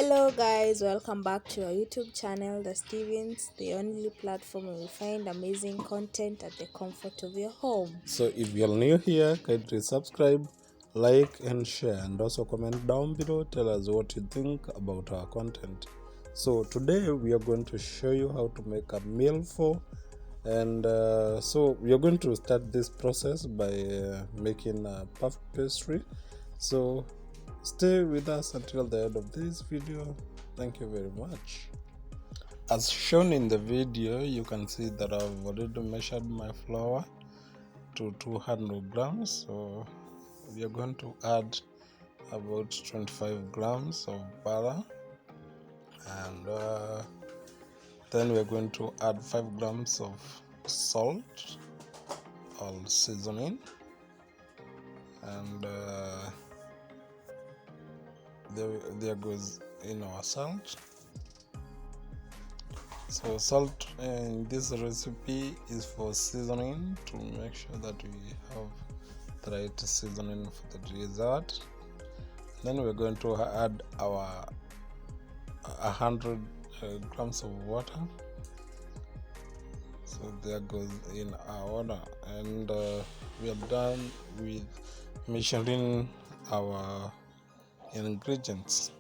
Hello guys, welcome back to our YouTube channel, The Stevens, the only platform where you find amazing content at the comfort of your home. So if you're new here, kindly subscribe, like and share, and also comment down below. Tell us what you think about our content. So today we are going to show you how to make a Mille Feuille, and so we are going to start this process by making a puff pastry. So stay with us until the end of this video. Thank you very much. As shown in the video, you can see that I've already measured my flour to 200 grams. So we are going to add about 25 grams of butter, and then we are going to add 5 grams of salt or seasoning, and there goes in our salt. So salt in this recipe is for seasoning, to make sure that we have the right seasoning for the dessert. Then we're going to add our 100 grams of water. So there goes in our order, and we are done with measuring our ingredients.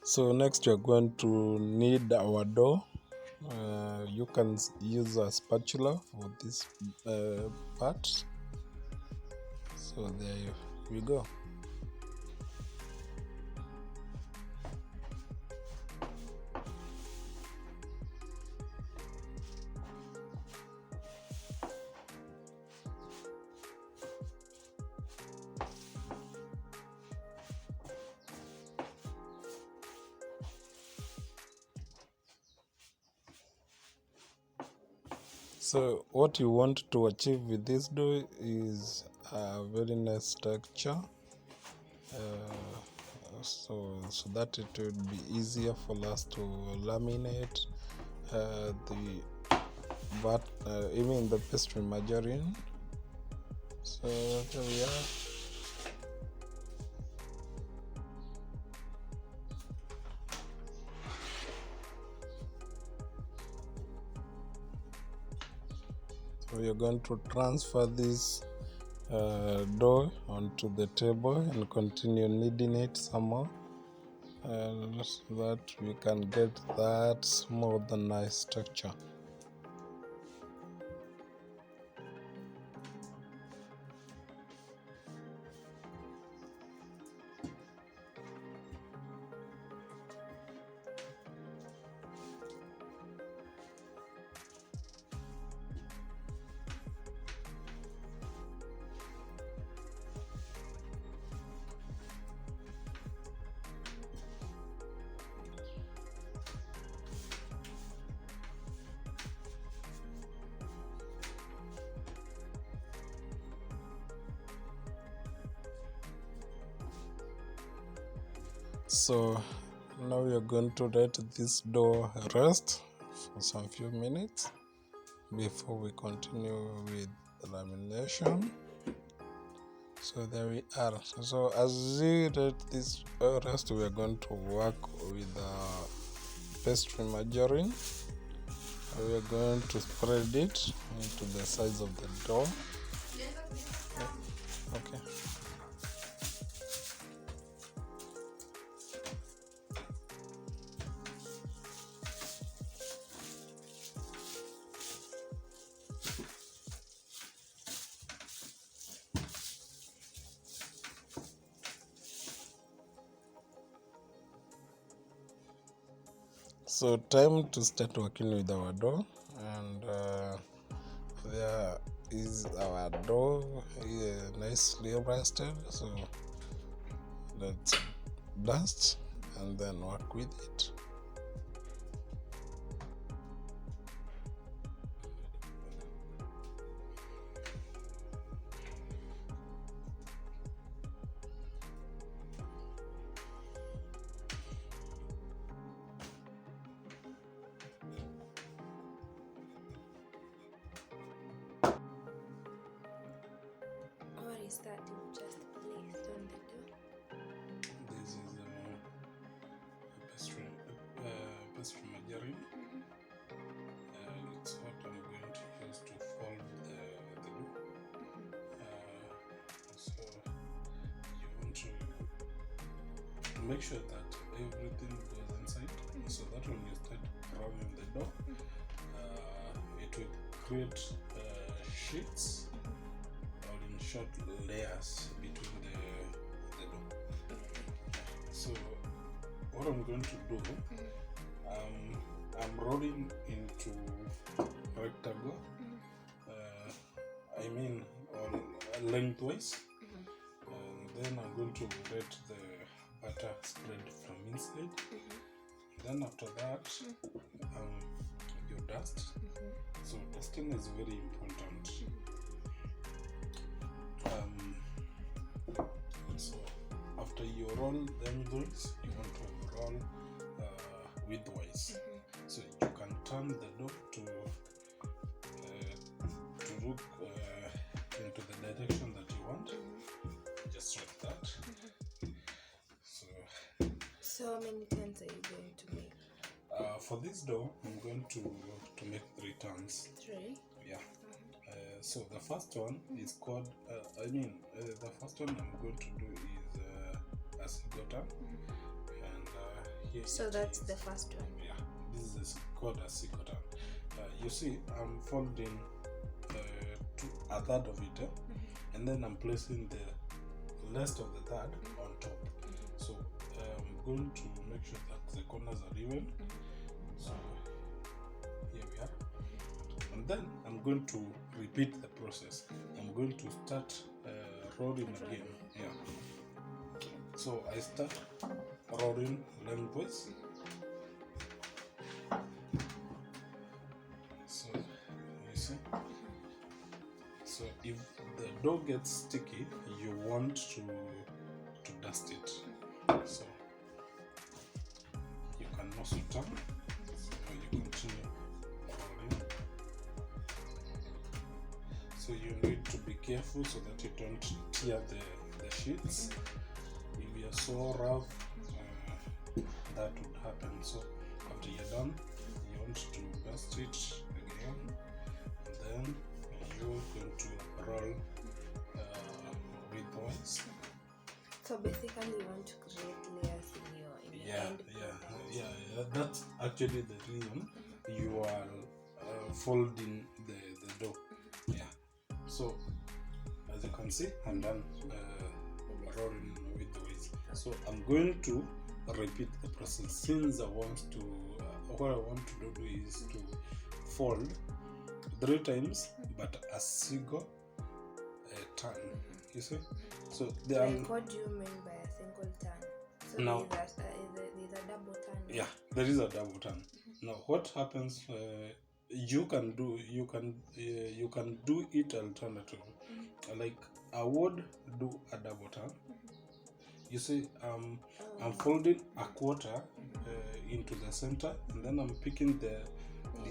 So next we are going to knead our dough. You can use a spatula for this part. So there we go. So what you want to achieve with this dough is a very nice texture, so that it will be easier for us to laminate even the pastry margarine. So there we are. So we are going to transfer this dough onto the table and continue kneading it some more, so that we can get that smooth and nice texture. So now we are going to let this dough rest for some few minutes before we continue with the lamination. So there we are. So as we let this rest, we are going to work with pastry margarine. We are going to spread it into the sides of the dough. Okay. So time to start working with our dough, and there is our dough nicely rested. So let's dust and then work with it. What is that you just placed on the dough? This is make sure that everything goes inside, so that when you start rolling the dough, it will create sheets or in short layers between the dough. So what I'm going to do, I'm rolling into rectangle, I mean lengthwise, and then I'm going to let the butter spread from inside. Then after that, you dust. So dusting is very important. So after you roll lengthwise, you want to roll widthwise. So you can turn the dough to look into the direction that you want, just like that. So how many turns are you going to make? For this dough, I'm going to make 3 turns. 3? Yeah. So the first one is called, the first one I'm going to do is a cigotta. And here. So that's the first one. Yeah, this is called a cigotta. You see, I'm folding a third of it, and then I'm placing the rest of the third on top. So I'm going to make sure that the corners are even. So here we are, and then I'm going to repeat the process. I'm going to start rolling again. Yeah. So I start rolling lengthwise. So you see. So if the dough gets sticky, you want to dust it. So you can also turn. So you continue rolling. So you need to be careful so that you don't tear the sheets. If you're so rough, that would happen. So after you're done, you want to dust it again, and then you're going to roll widthwise. So basically you want to create layers in your end. Yeah. That's actually the reason you are folding the dough. Yeah. So as you can see, I'm done rolling widthwise. So I'm going to repeat the process since what I want to do is to fold 3 times, but a single turn. You see? So what do you mean by a single turn? So now there's a double turn. Yeah, there is a double turn. Now what happens? You can do it alternatively. Like I would do a double turn. You see, I'm folding a quarter into the center, and then I'm picking the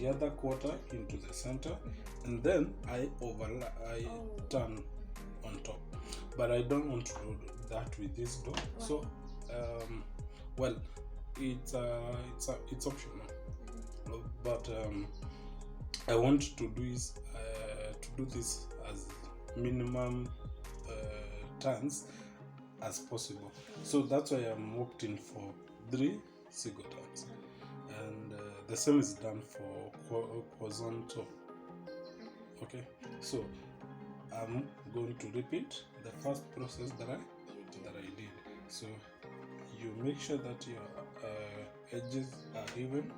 other quarter into the center, and then I turn on top. But I don't want to do that with this dough. So well, it's optional, but I want to do this as minimum turns as possible. So that's why I'm opting for 3 single turns, and the same is done for croissant. Okay, so I'm going to repeat the first process that I did. So you make sure that your edges are even.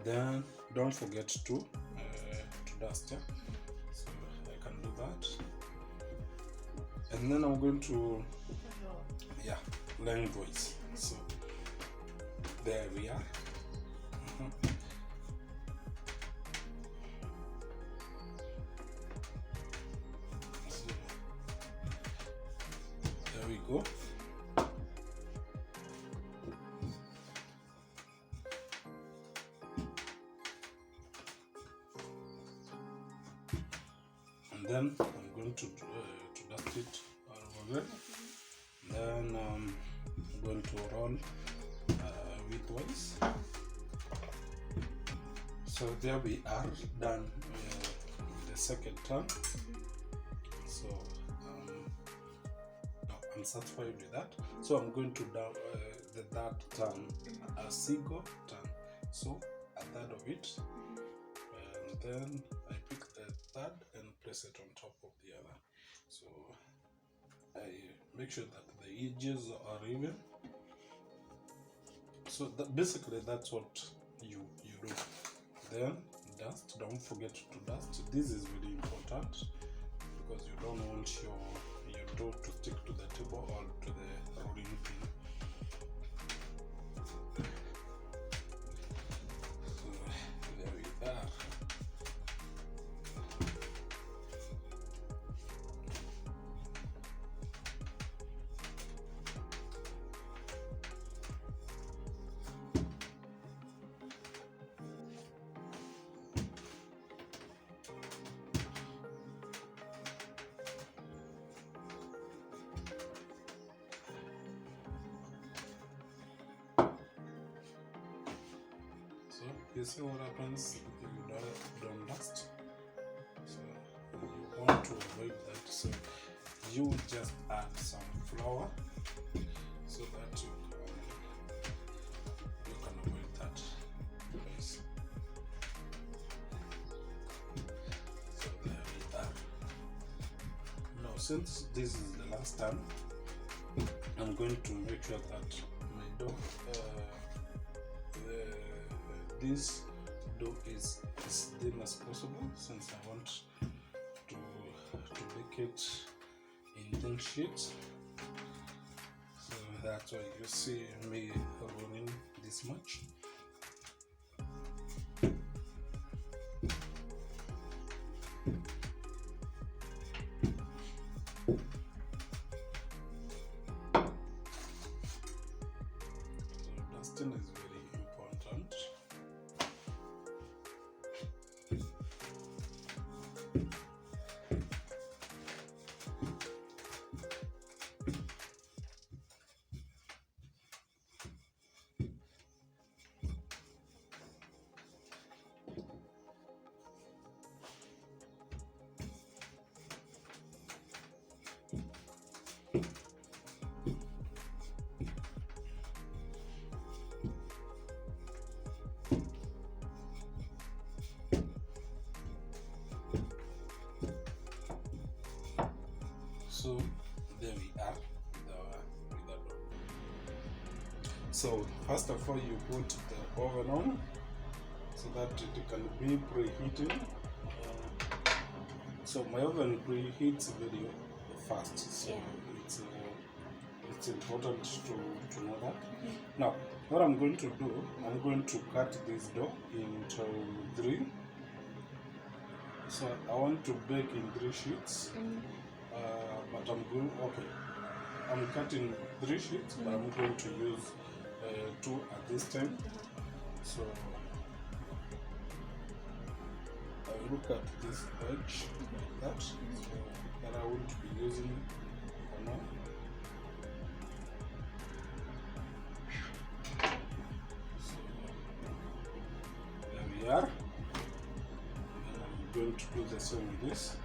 Then don't forget to dust. Yeah? So I can do that, and then I'm going to lengthwise. So there we are. So there we go. And then I'm going to dust it all over. Then I'm going to roll widthwise. So there we are done with the second turn. So now I'm satisfied with that. So I'm going to down the third turn, a single turn. So a third of it, and then I pick the third and place it on top of the other. So I make sure that the edges are even. So basically that's what you do. Then dust. Don't forget to dust. This is very important because you don't want your dough to stick to the table or to the rolling pin. So there we are. So you see what happens if you don't dust. So you want to avoid that. So you just add some flour so that you can avoid that. Yes. So there we are. Now since this is the last time, I'm going to make sure that my dough this dough is as thin as possible, since I want to bake it in thin sheets. So that's why you see me rolling this much. So dusting is very important. So there we are with the dough. So first of all, you put the oven on so that it can be preheating. So my oven preheats very fast, so it's important to know that. Now what I'm going to do, I'm going to cut this dough into 3. So I want to bake in 3 sheets. But I'm cutting 3 sheets, but I'm going to use 2 at this time. So I look at this edge like that, so that I won't be using for now. So there we are. And I'm going to do the same with this.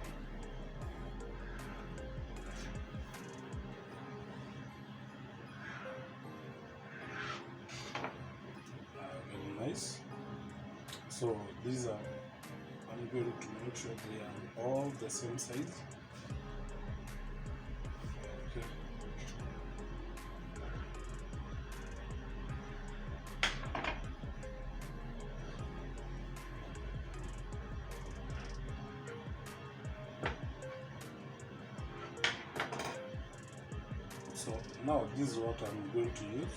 Nice. So these are, I'm going to make sure they are all the same size. Okay. So now this is what I'm going to use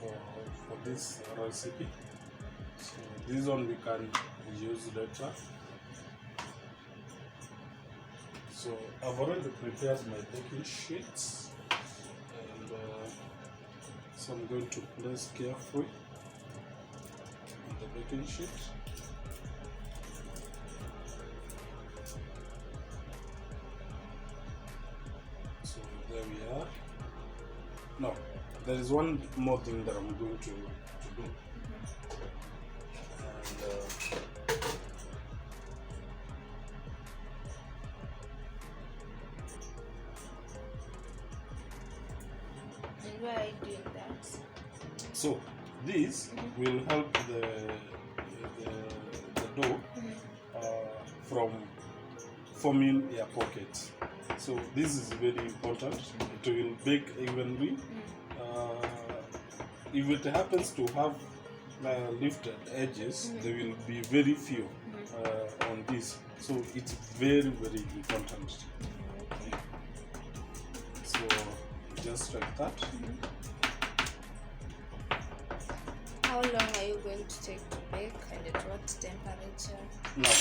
for this recipe. So this one we can use later. So I've already prepared my baking sheets, and so I'm going to place carefully on the baking sheet. So there we are. Now there is one more thing that I'm going to do. why are you doing that? So this will help the dough from forming air pockets. So this is very important. It will bake evenly. If it happens to have lifted edges, there will be very few on this. So it's very important. Okay. So just like that. How long are you going to take to bake and at what temperature? Now,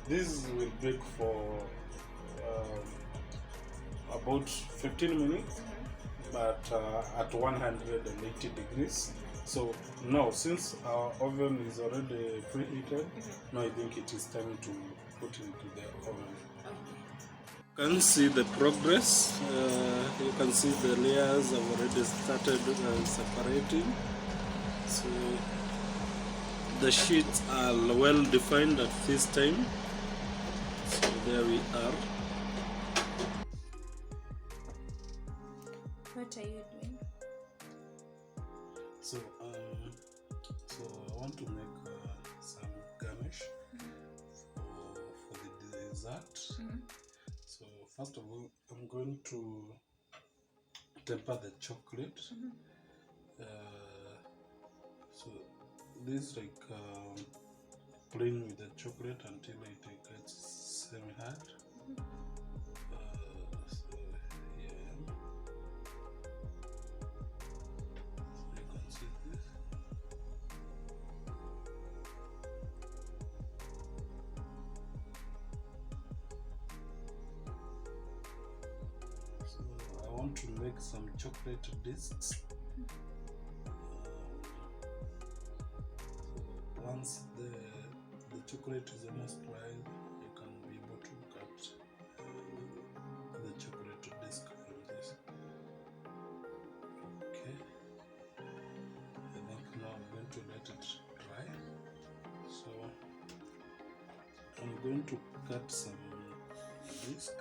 this will bake for about 15 minutes, but at 180 degrees. So now, since our oven is already preheated, now I think it is time to put it into the oven. You can see the progress. You can see the layers have already started separating. So the sheets are well defined at this time. So there we are. What are you doing? So I want to make some garnish for the dessert. So first of all, I'm going to temper the chocolate. So this like playing with the chocolate until it gets semi-hard. So here, so you can see this. So I want to make some chocolate discs. Once the chocolate is almost dry, you can be able to cut the chocolate disc from this. Okay, I think now I'm going to let it dry. So I'm going to cut some disc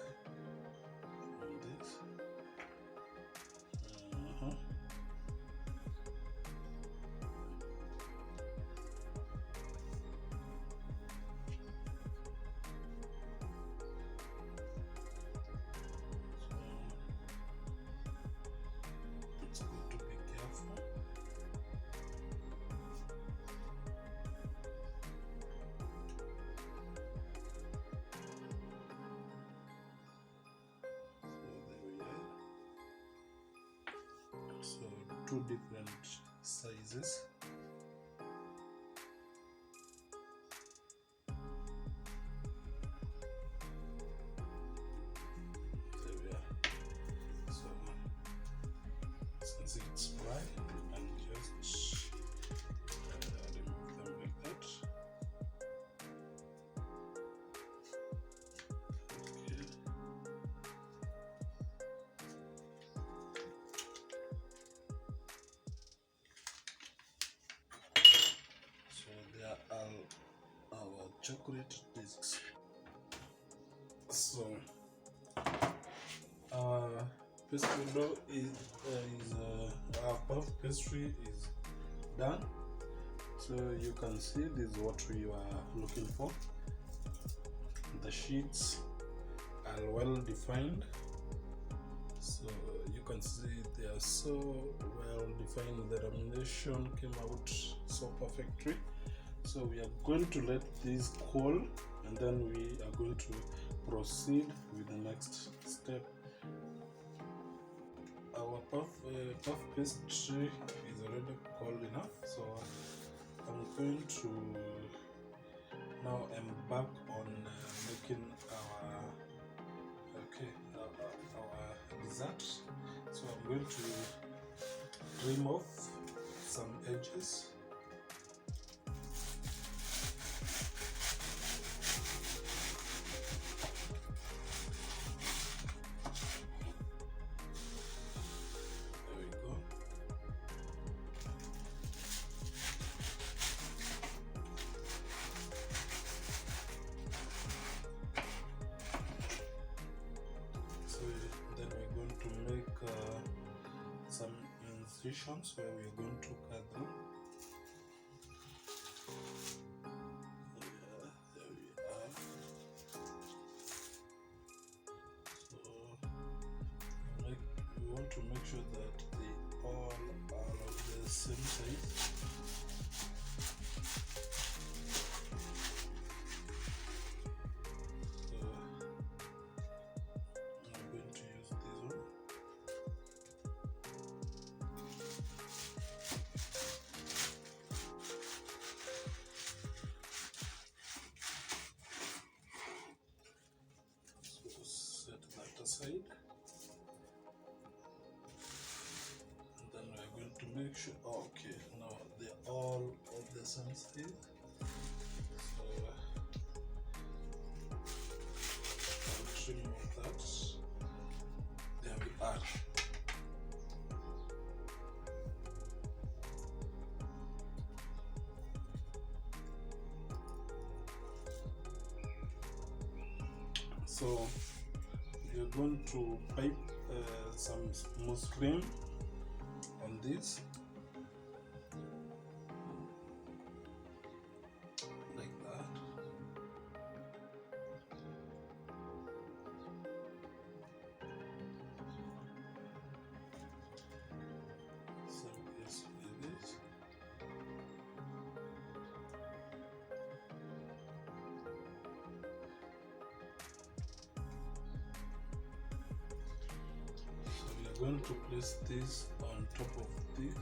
from this. It's good to be careful. So there we are. So two different sizes. There we are. So since it's dry, you can just remove them like that. Okay. So there are our chocolate discs. So pastry dough our puff pastry is done. So you can see this is what we are looking for. The sheets are well defined. So you can see they are so well defined. The lamination came out so perfectly. So we are going to let this cool, and then we are going to proceed with the next step. Our puff pastry is already cold enough, so I'm going to now embark on making our dessert. So I'm going to trim off some edges. Then we're going to make some stations where we are going to cut them. There we are. So we want to make sure that they all are of the same size. So I'm going to use this one. Set that aside, and then we're going to make sure, okay, now they're all of the same size. So I'll remove that. There we are. So we're going to pipe some smooth cream on this, like that. Same case with this. Going to place this on top of this,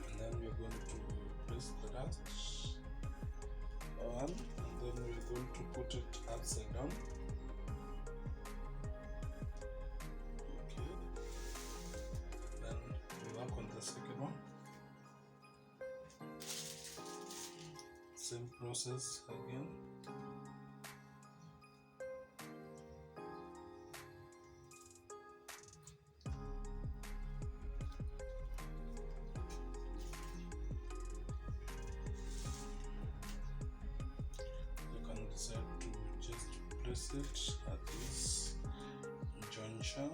and then we're going to place the rest on, and then we're going to put it upside down. Okay, then we work on the second one. Same process again. Decide to just place it at this juncture.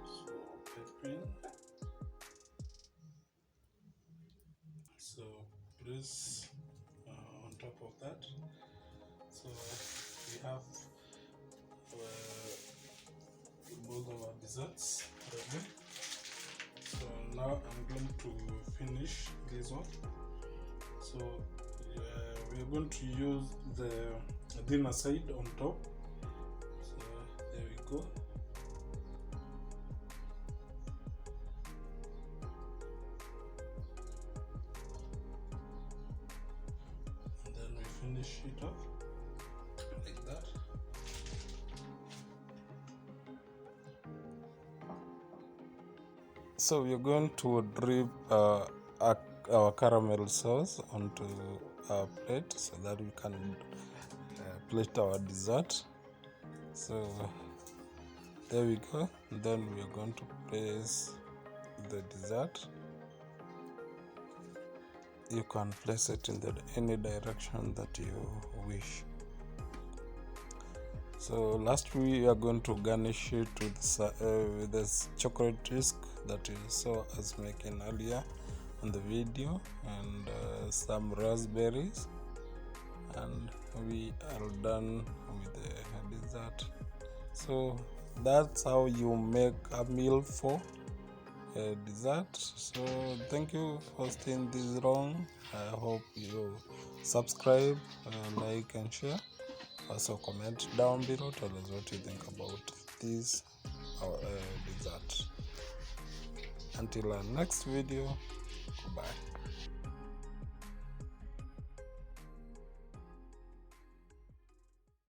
So peppering. So place on top of that. So we have both of our desserts ready. So now I'm going to finish this one. So we are going to use the thinner side on top. So there we go. And then we finish it off like that. So we're going to drip our caramel sauce onto our plate so that we can plate our dessert. So there we go. Then we are going to place the dessert. You can place it in any direction that you wish. So last we are going to garnish it with this chocolate whisk that you saw us making earlier on the video, and some raspberries, and we are done with the dessert. So that's how you make a meal for a dessert. So thank you for staying this long. I hope you subscribe, like and share. Also comment down below, tell us what you think about this dessert. Until our next video, goodbye.